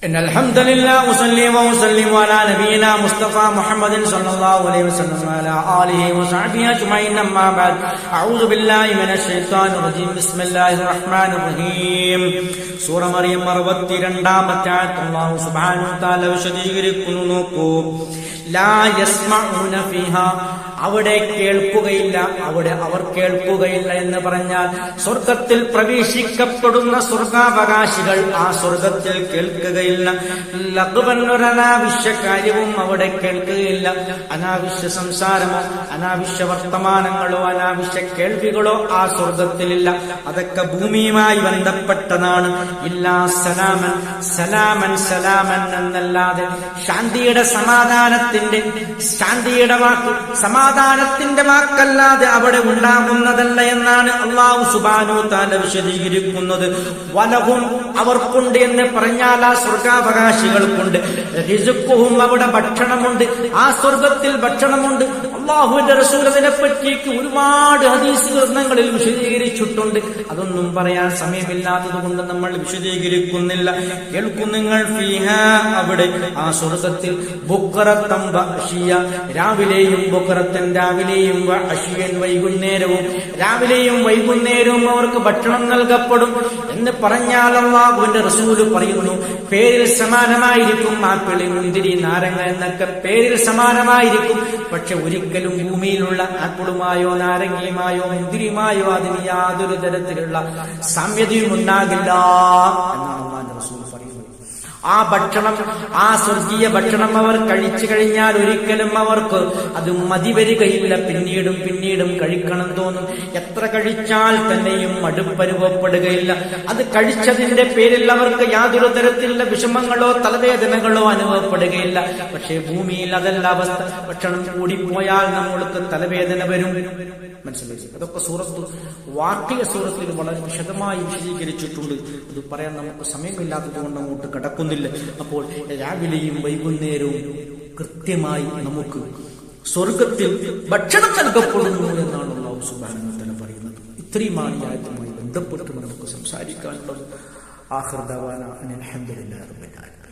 إن الحمد لله أصلي وأسلم على نبينا مصطفى محمد صلى الله عليه وسلم وعلى آله وصحبه أجمعين أما بعد أعوذ بالله من الشيطان الرجيم بسم الله الرحمن الرحيم സൂറ മറിയം 62-ാമത്തെ ആയത്ത് അല്ലാഹു സുബ്ഹാനഹു വ തആല വിശദീകരിക്കുന്നു. നോക്കൂ, ലാ യസ്മഊന ഫീഹാ, അവിടെ കേൾക്കുകയില്ല, അവിടെ അവർ കേൾക്കുകയില്ല എന്ന് പറഞ്ഞാൽ സ്വർഗത്തിൽ പ്രവേശിക്കപ്പെടുന്ന സ്വർഗാവകാശികൾ ആ സ്വർഗത്തിൽ കേൾക്കുകയില്ല. ലഗ്വൻ, ഒരനാവശ്യ കാര്യവും അവിടെ കേൾക്കുകയില്ല. അനാവശ്യ സംസാരമോ അനാവശ്യ വർത്തമാനങ്ങളോ അനാവശ്യ കേൾവികളോ ആ സ്വർഗത്തിലില്ല. അതൊക്കെ ഭൂമിയുമായി ബന്ധപ്പെട്ടതാണ്. ഇല്ലാ സലാമൻ സലാമൻ സലാമൻ എന്നല്ലാതെ ശാന്തിയുടെ ശാന്തിയുടെ വാക്ക് സമാധാനത്തിന്റെ വാക്കല്ലാതെ അവിടെ ഉണ്ടാകുന്നതല്ല എന്നാണ് അല്ലാഹു സുബ്ഹാനഹു വ തആല വിശദീകരിക്കുന്നത്. വലഹും, അവർക്കുണ്ട് എന്ന് പറഞ്ഞാൽ ആ സ്വർഗാവകാശികൾക്കുണ്ട്. റിസ്ഖുഹും, അവിടെ ഭക്ഷണമുണ്ട്, ആ സ്വർഗത്തിൽ ഭക്ഷണമുണ്ട്. അല്ലാഹുവിന്റെ റസൂൽ അതിനെ പറ്റിയിട്ട് ഒരുപാട് ഹദീസ് ഗ്രന്ഥങ്ങളിൽ വിശദീകരിച്ചിട്ടുണ്ട്. അതൊന്നും പറയാൻ സമയമില്ലാത്തത് കൊണ്ട് നമ്മൾ വിശദീകരിക്കുന്നില്ല. കേൾക്കും നിങ്ങൾ ഫീഹാ, അവിടെ ആ സ്വർഗത്തിൽ ബുക്റത്തൻ വഅശിയ, രാവിലെയും ബുക്റത്തൻ രാവിലെയും വഅശിയൻ വൈകുന്നേരവും, രാവിലെയും വൈകുന്നേരവും അവർക്ക് ഭക്ഷണം നൽകപ്പെടും എന്ന് പറഞ്ഞാൽ അല്ലാഹുവിന്റെ റസൂൽ പറയുന്നു, പേരിൽ സമാനമായിരിക്കും ആപ്പിള്, മുന്തിരി, നാരങ്ങ എന്നൊക്കെ പേരിൽ സമാനമായിരിക്കും. പക്ഷെ ഒരിക്കലും ഭൂമിയിലുള്ള ആപ്പിളുമായോ നാരങ്ങയുമായോ മുന്തിരിയുമായോ അതിന് യാതൊരു തരത്തിലുള്ള സാമ്യതയും ഉണ്ടാകില്ല എന്നാണ് അല്ലാഹുവിന്റെ റസൂൽ പറയുന്നത്. ആ ഭക്ഷണം, ആ സ്വർഗീയ ഭക്ഷണം അവർ കഴിച്ചു കഴിഞ്ഞാൽ ഒരിക്കലും അവർക്ക് അത് മതി വരികയില്ല. പിന്നീടും പിന്നീടും കഴിക്കണം തോന്നും. എത്ര കഴിച്ചാൽ തന്നെയും മടുപ്പനുഭവപ്പെടുകയില്ല. അത് കഴിച്ചതിന്റെ പേരിൽ അവർക്ക് യാതൊരു തരത്തിലുള്ള വിഷമങ്ങളോ തലവേദനകളോ അനുഭവപ്പെടുകയില്ല. പക്ഷേ ഭൂമിയിൽ അതല്ല അവസ്ഥ. ഭക്ഷണം കൂടിപ്പോയാൽ നമ്മൾക്ക് തലവേദന വരും. മനസ്സിലായി? അതൊക്കെ വാക്കിയ സൂറത്തിൽ വളരെ വിശദമായി വിശദീകരിച്ചിട്ടുണ്ട്. അത് പറയാൻ നമുക്ക് സമയമില്ലാത്തത് കൊണ്ട് അങ്ങോട്ട് കിടക്കുന്നില്ല. അപ്പോൾ രാവിലെയും വൈകുന്നേരവും കൃത്യമായി നമുക്ക് സ്വർഗത്തിൽ ഭക്ഷണം നൽകപ്പെടുന്നു എന്നാണ് അല്ലാഹു സുബ്ഹാനഹു വ തആല പറയുന്നത്. ഇത്രയുമാണ് ഈ ആയത്തുമായി ബന്ധപ്പെട്ട് നമുക്ക് സംസാരിക്കാനുള്ളത്. ആഖിർ ദഅവാനാ അനിൽ ഹംദുലില്ലാഹി റബ്ബിൽ ആലമീൻ.